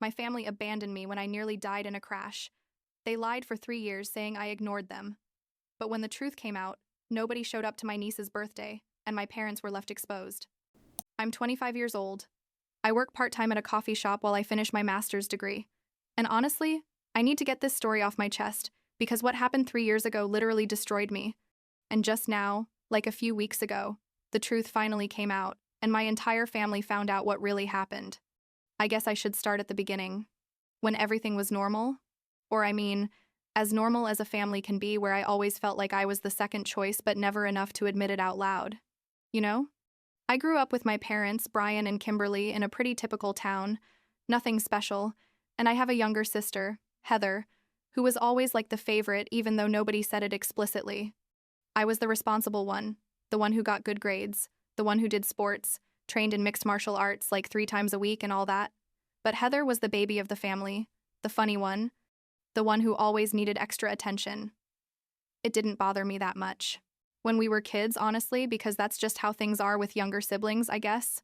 My family abandoned me when I nearly died in a crash. They lied for 3 years saying I ignored them. But when the truth came out, nobody showed up to my niece's birthday, and my parents were left exposed. I'm 25 years old. I work part-time at a coffee shop while I finish my master's degree. And honestly, I need to get this story off my chest because what happened 3 years ago literally destroyed me. And just now, like a few weeks ago, the truth finally came out, and my entire family found out what really happened. I guess I should start at the beginning, when everything was normal. Or I mean, as normal as a family can be, where I always felt like I was the second choice but never enough to admit it out loud. You know? I grew up with my parents, Brian and Kimberly, in a pretty typical town, nothing special, and I have a younger sister, Heather, who was always like the favorite even though nobody said it explicitly. I was the responsible one, the one who got good grades, the one who did sports, trained in mixed martial arts like 3 times a week and all that. But Heather was the baby of the family, the funny one, the one who always needed extra attention. It didn't bother me that much. When we were kids, honestly, because that's just how things are with younger siblings, I guess.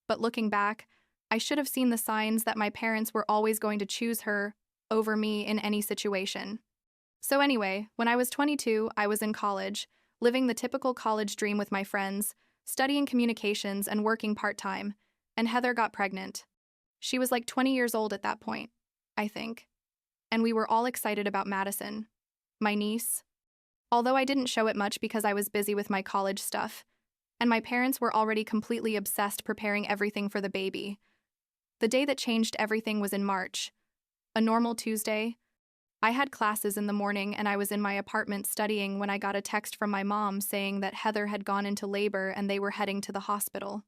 But looking back, I should have seen the signs that my parents were always going to choose her over me in any situation. So anyway, when I was 22, I was in college, living the typical college dream with my friends, studying communications and working part-time, and Heather got pregnant. She was like 20 years old at that point, I think. And we were all excited about Madison, my niece. Although I didn't show it much because I was busy with my college stuff, and my parents were already completely obsessed preparing everything for the baby. The day that changed everything was in March. A normal Tuesday. I had classes in the morning and I was in my apartment studying when I got a text from my mom saying that Heather had gone into labor and they were heading to the hospital.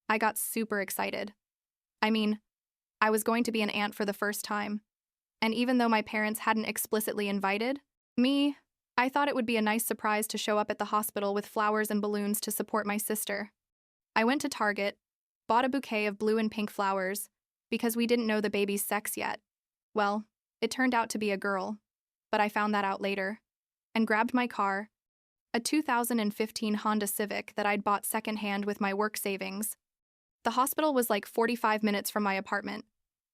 I got super excited. I mean, I was going to be an aunt for the first time. And even though my parents hadn't explicitly invited me, I thought it would be a nice surprise to show up at the hospital with flowers and balloons to support my sister. I went to Target, bought a bouquet of blue and pink flowers, because we didn't know the baby's sex yet. Well, it turned out to be a girl, but I found that out later, and grabbed my car, a 2015 Honda Civic that I'd bought secondhand with my work savings. The hospital was like 45 minutes from my apartment,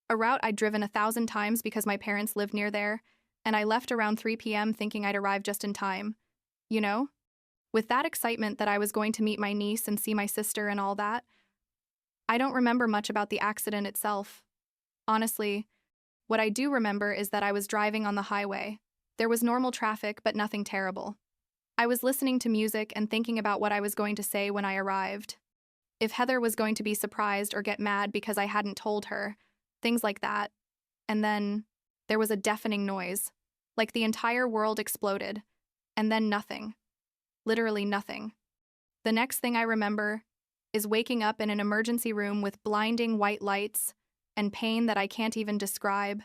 a route I'd driven 1,000 times because my parents lived near there, and I left around 3 p.m. thinking I'd arrive just in time. You know? With that excitement that I was going to meet my niece and see my sister and all that, I don't remember much about the accident itself. Honestly, what I do remember is that I was driving on the highway. There was normal traffic, but nothing terrible. I was listening to music and thinking about what I was going to say when I arrived. If Heather was going to be surprised or get mad because I hadn't told her, things like that. And then there was a deafening noise. Like the entire world exploded, and then nothing. Literally nothing. The next thing I remember is waking up in an emergency room with blinding white lights and pain that I can't even describe.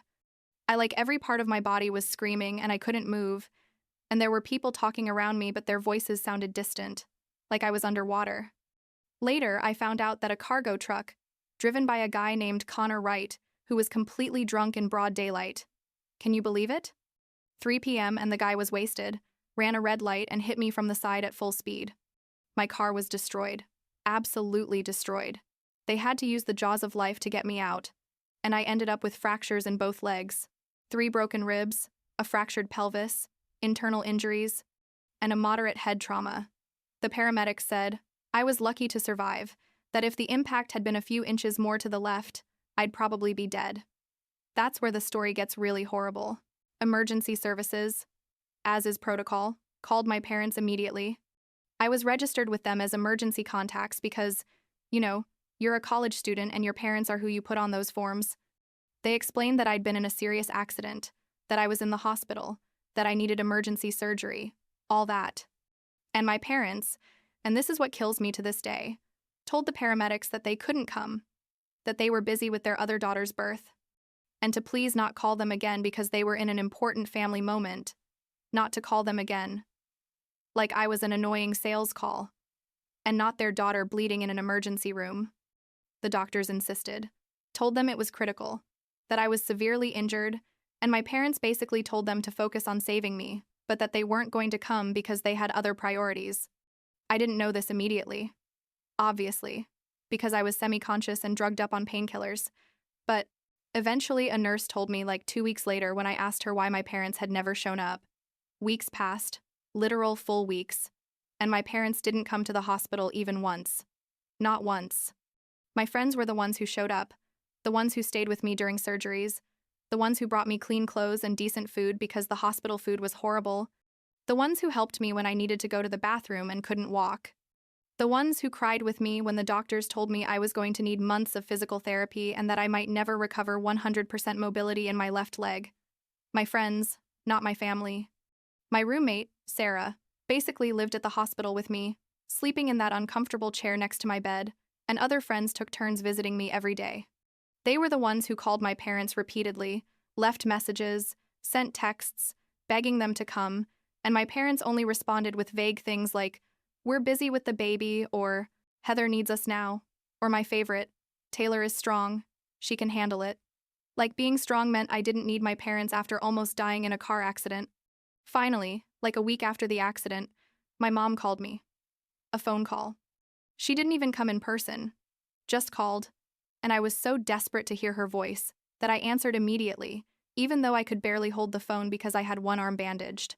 Every part of my body was screaming and I couldn't move, and there were people talking around me but their voices sounded distant, like I was underwater. Later, I found out that a cargo truck, driven by a guy named Connor Wright, who was completely drunk in broad daylight. Can you believe it? 3 p.m. and the guy was wasted, ran a red light and hit me from the side at full speed. My car was destroyed. Absolutely destroyed. They had to use the jaws of life to get me out, and I ended up with fractures in both legs, 3 broken ribs, a fractured pelvis, internal injuries, and a moderate head trauma. The paramedics said I was lucky to survive, that if the impact had been a few inches more to the left, I'd probably be dead. That's where the story gets really horrible. Emergency services, as is protocol, called my parents immediately. I was registered with them as emergency contacts because, you're a college student and your parents are who you put on those forms. They explained that I'd been in a serious accident, that I was in the hospital, that I needed emergency surgery, all that. And my parents, and this is what kills me to this day, told the paramedics that they couldn't come, that they were busy with their other daughter's birth, and to please not call them again because they were in an important family moment, not to call them again. Like I was an annoying sales call, and not their daughter bleeding in an emergency room. The doctors insisted, told them it was critical, that I was severely injured, and my parents basically told them to focus on saving me, but that they weren't going to come because they had other priorities. I didn't know this immediately, obviously, because I was semi-conscious and drugged up on painkillers, but Eventually, a nurse told me like 2 weeks later when I asked her why my parents had never shown up. Weeks passed, literal full weeks, and my parents didn't come to the hospital even once. Not once. My friends were the ones who showed up, the ones who stayed with me during surgeries, the ones who brought me clean clothes and decent food because the hospital food was horrible, the ones who helped me when I needed to go to the bathroom and couldn't walk, the ones who cried with me when the doctors told me I was going to need months of physical therapy and that I might never recover 100% mobility in my left leg. My friends, not my family. My roommate, Sarah, basically lived at the hospital with me, sleeping in that uncomfortable chair next to my bed, and other friends took turns visiting me every day. They were the ones who called my parents repeatedly, left messages, sent texts, begging them to come, and my parents only responded with vague things like, "We're busy with the baby," or "Heather needs us now," or my favorite, "Taylor is strong. She can handle it." Like being strong meant I didn't need my parents after almost dying in a car accident. Finally, like a week after the accident, my mom called me. A phone call. She didn't even come in person, just called, and I was so desperate to hear her voice that I answered immediately, even though I could barely hold the phone because I had one arm bandaged.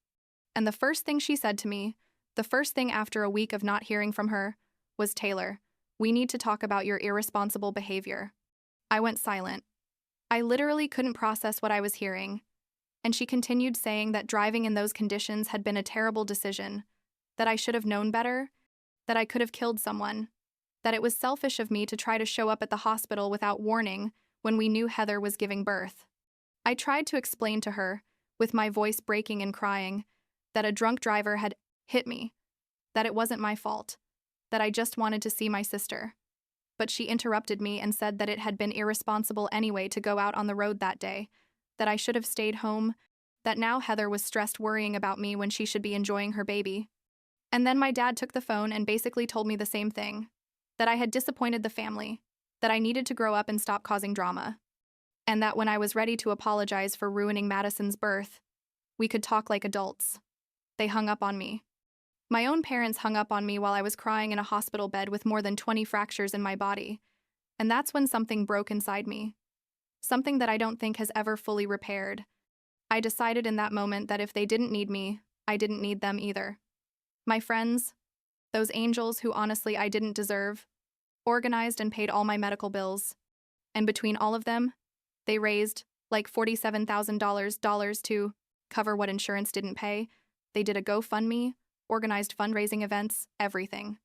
And the first thing she said to me, the first thing after a week of not hearing from her, was, "Taylor, we need to talk about your irresponsible behavior." I went silent. I literally couldn't process what I was hearing. And she continued saying that driving in those conditions had been a terrible decision, that I should have known better, that I could have killed someone, that it was selfish of me to try to show up at the hospital without warning when we knew Heather was giving birth. I tried to explain to her, with my voice breaking and crying, that a drunk driver had hit me, that it wasn't my fault, that I just wanted to see my sister. But she interrupted me and said that it had been irresponsible anyway to go out on the road that day, that I should have stayed home, that now Heather was stressed worrying about me when she should be enjoying her baby. And then my dad took the phone and basically told me the same thing, that I had disappointed the family, that I needed to grow up and stop causing drama, and that when I was ready to apologize for ruining Madison's birth, we could talk like adults. They hung up on me. My own parents hung up on me while I was crying in a hospital bed with more than 20 fractures in my body, and that's when something broke inside me. Something that I don't think has ever fully repaired. I decided in that moment that if they didn't need me, I didn't need them either. My friends, those angels who honestly I didn't deserve, organized and paid all my medical bills. And between all of them, they raised like $47,000 to cover what insurance didn't pay. They did a GoFundMe, organized fundraising events, everything.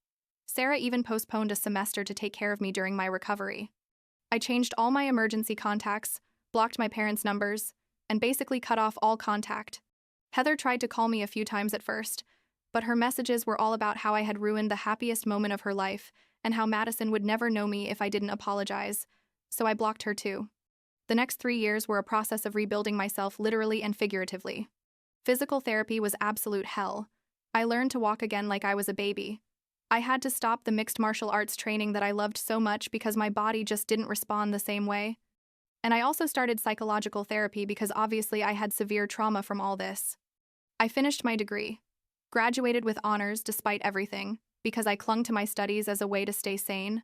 Sarah even postponed a semester to take care of me during my recovery. I changed all my emergency contacts, blocked my parents' numbers, and basically cut off all contact. Heather tried to call me a few times at first, but her messages were all about how I had ruined the happiest moment of her life and how Madison would never know me if I didn't apologize, so I blocked her too. The next 3 years were a process of rebuilding myself literally and figuratively. Physical therapy was absolute hell. I learned to walk again like I was a baby. I had to stop the mixed martial arts training that I loved so much because my body just didn't respond the same way. And I also started psychological therapy because obviously I had severe trauma from all this. I finished my degree, graduated with honors despite everything, because I clung to my studies as a way to stay sane.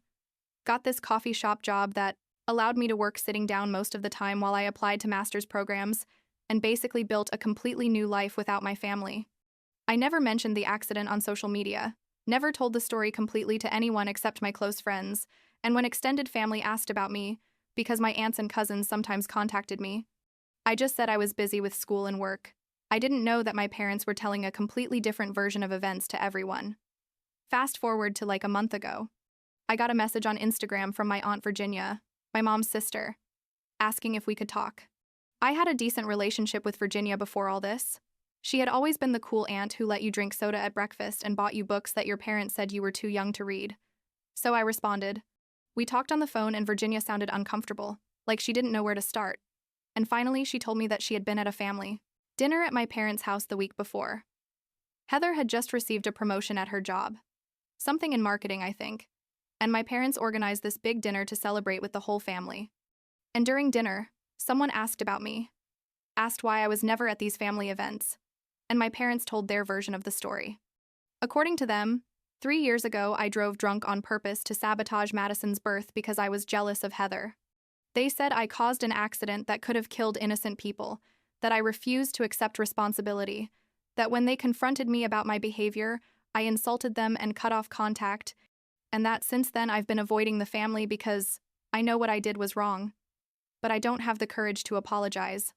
Got this coffee shop job that allowed me to work sitting down most of the time while I applied to master's programs, and basically built a completely new life without my family. I never mentioned the accident on social media, never told the story completely to anyone except my close friends, and when extended family asked about me, because my aunts and cousins sometimes contacted me, I just said I was busy with school and work. I didn't know that my parents were telling a completely different version of events to everyone. Fast forward to like a month ago. I got a message on Instagram from my Aunt Virginia, my mom's sister, asking if we could talk. I had a decent relationship with Virginia before all this. She had always been the cool aunt who let you drink soda at breakfast and bought you books that your parents said you were too young to read. So I responded. We talked on the phone and Virginia sounded uncomfortable, like she didn't know where to start. And finally, she told me that she had been at a family dinner at my parents' house the week before. Heather had just received a promotion at her job. Something in marketing, I think. And my parents organized this big dinner to celebrate with the whole family. And during dinner, someone asked about me, asked why I was never at these family events, and my parents told their version of the story. According to them, 3 years ago I drove drunk on purpose to sabotage Madison's birth because I was jealous of Heather. They said I caused an accident that could have killed innocent people, that I refused to accept responsibility, that when they confronted me about my behavior, I insulted them and cut off contact, and that since then I've been avoiding the family because I know what I did was wrong. But I don't have the courage to apologize.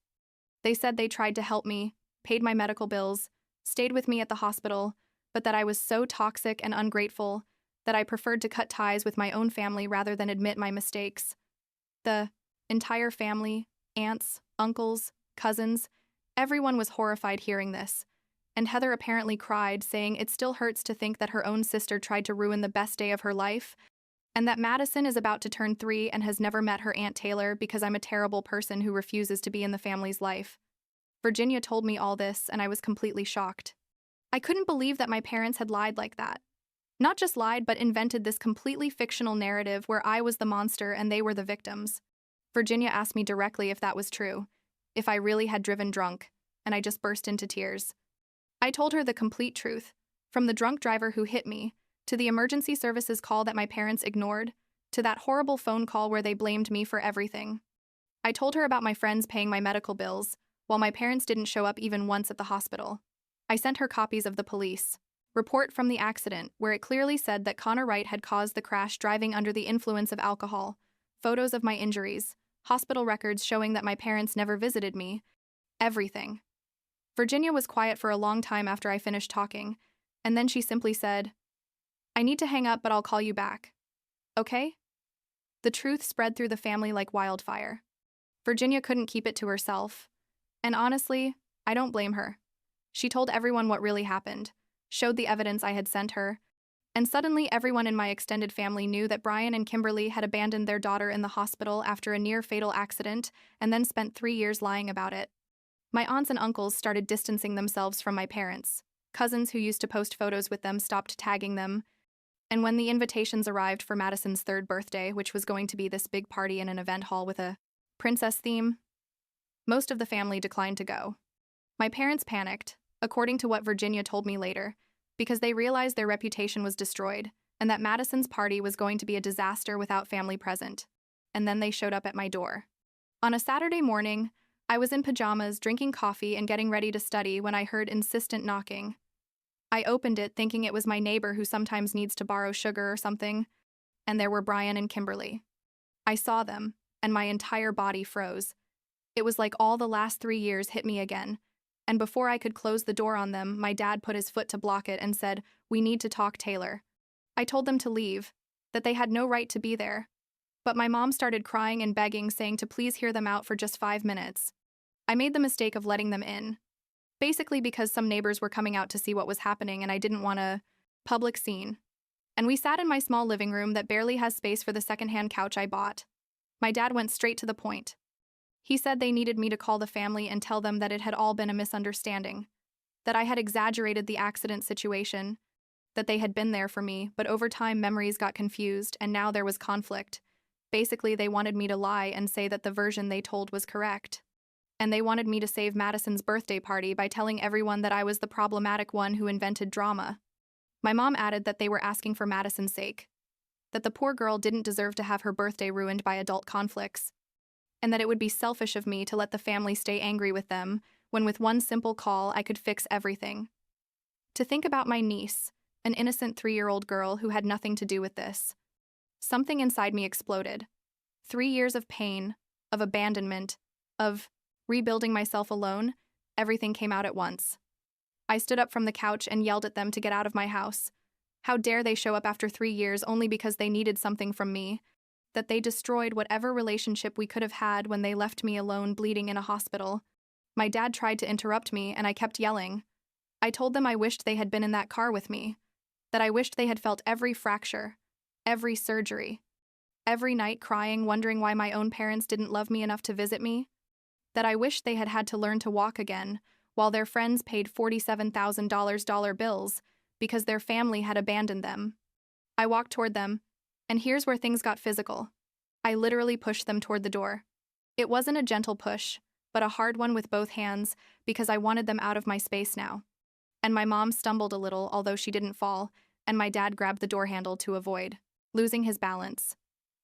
They said they tried to help me, paid my medical bills, stayed with me at the hospital, but that I was so toxic and ungrateful that I preferred to cut ties with my own family rather than admit my mistakes. The entire family, aunts, uncles, cousins, everyone was horrified hearing this, and Heather apparently cried, saying it still hurts to think that her own sister tried to ruin the best day of her life, and that Madison is about to turn 3 and has never met her Aunt Taylor because I'm a terrible person who refuses to be in the family's life. Virginia told me all this, and I was completely shocked. I couldn't believe that my parents had lied like that. Not just lied, but invented this completely fictional narrative where I was the monster and they were the victims. Virginia asked me directly if that was true, if I really had driven drunk, and I just burst into tears. I told her the complete truth, from the drunk driver who hit me, to the emergency services call that my parents ignored, to that horrible phone call where they blamed me for everything. I told her about my friends paying my medical bills, while my parents didn't show up even once at the hospital. I sent her copies of the police report from the accident, where it clearly said that Connor Wright had caused the crash driving under the influence of alcohol, photos of my injuries, hospital records showing that my parents never visited me, everything. Virginia was quiet for a long time after I finished talking, and then she simply said, "I need to hang up, but I'll call you back. Okay?" The truth spread through the family like wildfire. Virginia couldn't keep it to herself. And honestly, I don't blame her. She told everyone what really happened, showed the evidence I had sent her, and suddenly everyone in my extended family knew that Brian and Kimberly had abandoned their daughter in the hospital after a near-fatal accident and then spent 3 years lying about it. My aunts and uncles started distancing themselves from my parents. Cousins who used to post photos with them stopped tagging them, and when the invitations arrived for Madison's 3rd birthday, which was going to be this big party in an event hall with a princess theme, most of the family declined to go. My parents panicked, according to what Virginia told me later, because they realized their reputation was destroyed and that Madison's party was going to be a disaster without family present. And then they showed up at my door. On a Saturday morning, I was in pajamas, drinking coffee and getting ready to study when I heard insistent knocking. I opened it thinking it was my neighbor who sometimes needs to borrow sugar or something, and there were Brian and Kimberly. I saw them, and my entire body froze. It was like all the last 3 years hit me again, and before I could close the door on them, my dad put his foot to block it and said, "We need to talk, Taylor." I told them to leave, that they had no right to be there. But my mom started crying and begging, saying to please hear them out for just 5 minutes. I made the mistake of letting them in, basically because some neighbors were coming out to see what was happening and I didn't want a public scene. And we sat in my small living room that barely has space for the secondhand couch I bought. My dad went straight to the point. He said they needed me to call the family and tell them that it had all been a misunderstanding, that I had exaggerated the accident situation, that they had been there for me, but over time memories got confused and now there was conflict. Basically, they wanted me to lie and say that the version they told was correct. And they wanted me to save Madison's birthday party by telling everyone that I was the problematic one who invented drama. My mom added that they were asking for Madison's sake, that the poor girl didn't deserve to have her birthday ruined by adult conflicts, and that it would be selfish of me to let the family stay angry with them when with one simple call I could fix everything. To think about my niece, an innocent 3-year-old girl who had nothing to do with this. Something inside me exploded. 3 years of pain, of abandonment, of rebuilding myself alone, everything came out at once. I stood up from the couch and yelled at them to get out of my house. How dare they show up after 3 years only because they needed something from me? That they destroyed whatever relationship we could have had when they left me alone bleeding in a hospital. My dad tried to interrupt me and I kept yelling. I told them I wished they had been in that car with me, that I wished they had felt every fracture, every surgery, every night crying, wondering why my own parents didn't love me enough to visit me, that I wished they had had to learn to walk again while their friends paid $47,000 dollar bills because their family had abandoned them. I walked toward them, and here's where things got physical. I literally pushed them toward the door. It wasn't a gentle push, but a hard one with both hands because I wanted them out of my space now. And my mom stumbled a little, although she didn't fall, and my dad grabbed the door handle to avoid losing his balance.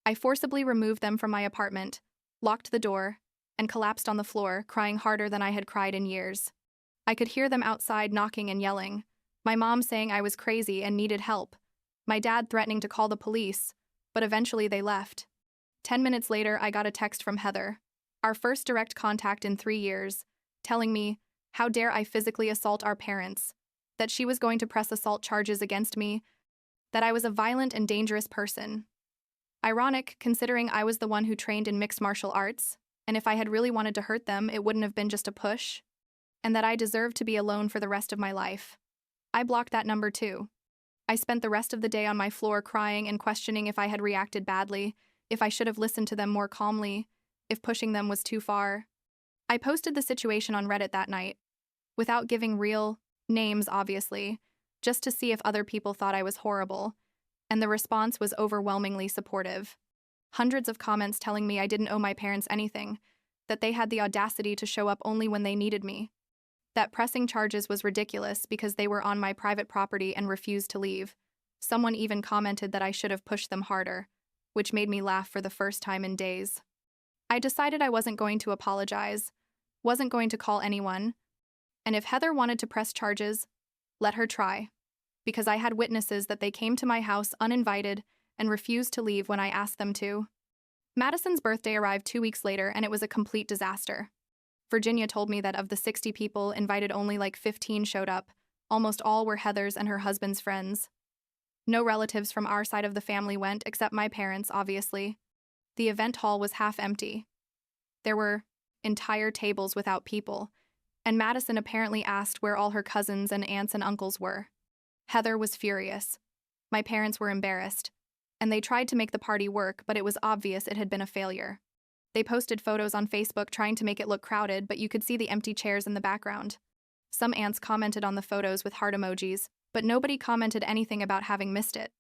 I forcibly removed them from my apartment, locked the door, and collapsed on the floor, crying harder than I had cried in years. I could hear them outside knocking and yelling, my mom saying I was crazy and needed help, my dad threatening to call the police, but eventually they left. 10 minutes later, I got a text from Heather, our first direct contact in 3 years, telling me, how dare I physically assault our parents, that she was going to press assault charges against me, that I was a violent and dangerous person. Ironic, considering I was the one who trained in mixed martial arts, and if I had really wanted to hurt them, it wouldn't have been just a push, and that I deserved to be alone for the rest of my life. I blocked that number too. I spent the rest of the day on my floor crying and questioning if I had reacted badly, if I should have listened to them more calmly, if pushing them was too far. I posted the situation on Reddit that night, without giving real names, obviously, just to see if other people thought I was horrible, and the response was overwhelmingly supportive. Hundreds of comments telling me I didn't owe my parents anything, that they had the audacity to show up only when they needed me, that pressing charges was ridiculous because they were on my private property and refused to leave. Someone even commented that I should have pushed them harder, which made me laugh for the first time in days. I decided I wasn't going to apologize, wasn't going to call anyone, and if Heather wanted to press charges, let her try, because I had witnesses that they came to my house uninvited and refused to leave when I asked them to. Madison's birthday arrived 2 weeks later, and it was a complete disaster. Virginia told me that of the 60 people invited, only like 15 showed up. Almost all were Heather's and her husband's friends. No relatives from our side of the family went, except my parents, obviously. The event hall was half empty. There were entire tables without people, and Madison apparently asked where all her cousins and aunts and uncles were. Heather was furious. My parents were embarrassed, and they tried to make the party work, but it was obvious it had been a failure. They posted photos on Facebook trying to make it look crowded, but you could see the empty chairs in the background. Some aunts commented on the photos with heart emojis, but nobody commented anything about having missed it.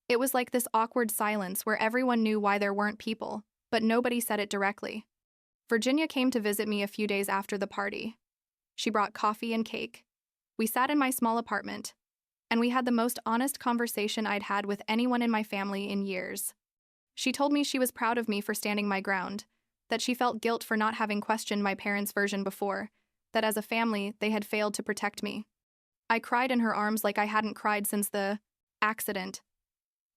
It was like this awkward silence where everyone knew why there weren't people, but nobody said it directly. Virginia came to visit me a few days after the party. She brought coffee and cake. We sat in my small apartment, and we had the most honest conversation I'd had with anyone in my family in years. She told me she was proud of me for standing my ground, that she felt guilt for not having questioned my parents' version before, that as a family, they had failed to protect me. I cried in her arms like I hadn't cried since the accident.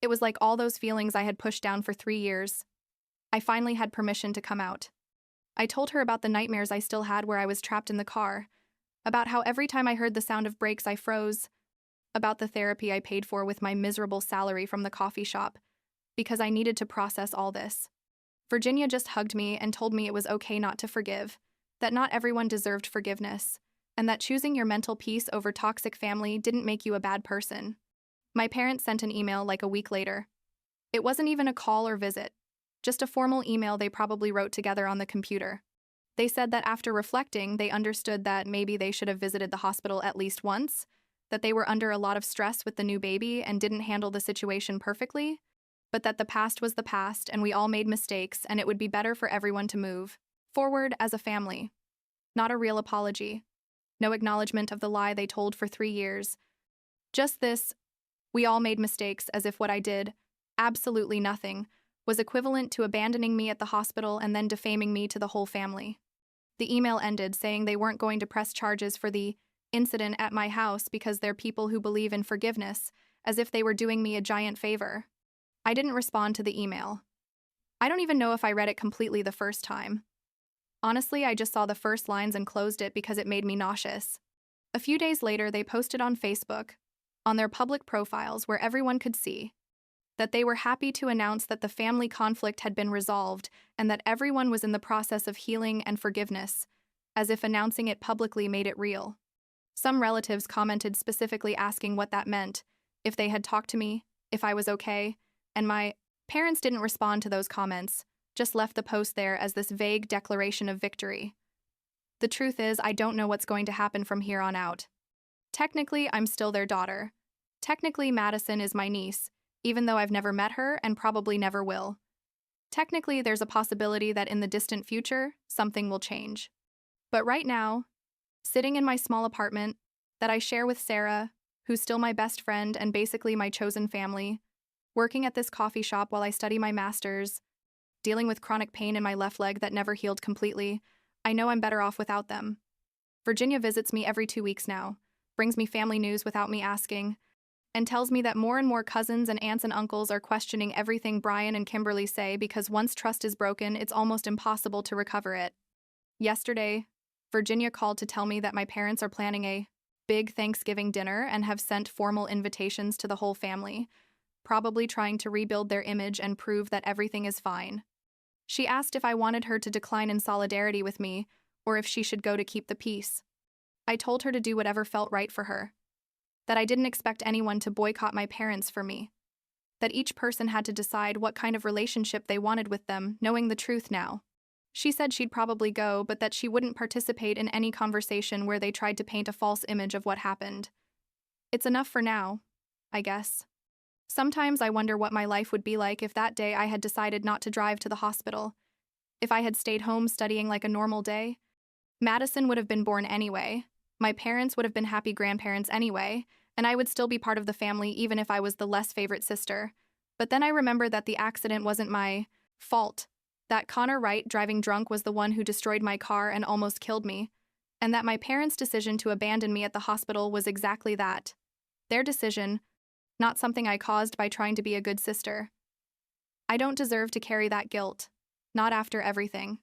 It was like all those feelings I had pushed down for 3 years. I finally had permission to come out. I told her about the nightmares I still had where I was trapped in the car, about how every time I heard the sound of brakes I froze, about the therapy I paid for with my miserable salary from the coffee shop, because I needed to process all this. Virginia just hugged me and told me it was okay not to forgive, that not everyone deserved forgiveness, and that choosing your mental peace over toxic family didn't make you a bad person. My parents sent an email like a week later. It wasn't even a call or visit, just a formal email they probably wrote together on the computer. They said that after reflecting, they understood that maybe they should have visited the hospital at least once, that they were under a lot of stress with the new baby and didn't handle the situation perfectly, but that the past was the past and we all made mistakes and it would be better for everyone to move forward as a family. Not a real apology. No acknowledgement of the lie they told for 3 years. Just this, we all made mistakes, as if what I did, absolutely nothing, was equivalent to abandoning me at the hospital and then defaming me to the whole family. The email ended saying they weren't going to press charges for the incident at my house because they're people who believe in forgiveness, as if they were doing me a giant favor. I didn't respond to the email. I don't even know if I read it completely the first time. Honestly, I just saw the first lines and closed it because it made me nauseous. A few days later, they posted on Facebook, on their public profiles where everyone could see, that they were happy to announce that the family conflict had been resolved and that everyone was in the process of healing and forgiveness, as if announcing it publicly made it real. Some relatives commented specifically asking what that meant, if they had talked to me, if I was okay, and my parents didn't respond to those comments, just left the post there as this vague declaration of victory. The truth is, I don't know what's going to happen from here on out. Technically, I'm still their daughter. Technically, Madison is my niece, even though I've never met her and probably never will. Technically, there's a possibility that in the distant future, something will change. But right now, sitting in my small apartment that I share with Sarah, who's still my best friend and basically my chosen family, working at this coffee shop while I study my master's, dealing with chronic pain in my left leg that never healed completely. I know I'm better off without them. Virginia visits me every 2 weeks now, brings me family news without me asking, and tells me that more and more cousins and aunts and uncles are questioning everything Brian and Kimberly say because once trust is broken, it's almost impossible to recover it. Yesterday, Virginia called to tell me that my parents are planning a big Thanksgiving dinner and have sent formal invitations to the whole family, probably trying to rebuild their image and prove that everything is fine. She asked if I wanted her to decline in solidarity with me or if she should go to keep the peace. I told her to do whatever felt right for her, that I didn't expect anyone to boycott my parents for me, that each person had to decide what kind of relationship they wanted with them, knowing the truth now. She said she'd probably go, but that she wouldn't participate in any conversation where they tried to paint a false image of what happened. It's enough for now, I guess. Sometimes I wonder what my life would be like if that day I had decided not to drive to the hospital. If I had stayed home studying like a normal day, Madison would have been born anyway, my parents would have been happy grandparents anyway, and I would still be part of the family even if I was the less favorite sister. But then I remember that the accident wasn't my fault, that Connor Wright driving drunk was the one who destroyed my car and almost killed me, and that my parents' decision to abandon me at the hospital was exactly that. Their decision, not something I caused by trying to be a good sister. I don't deserve to carry that guilt, not after everything.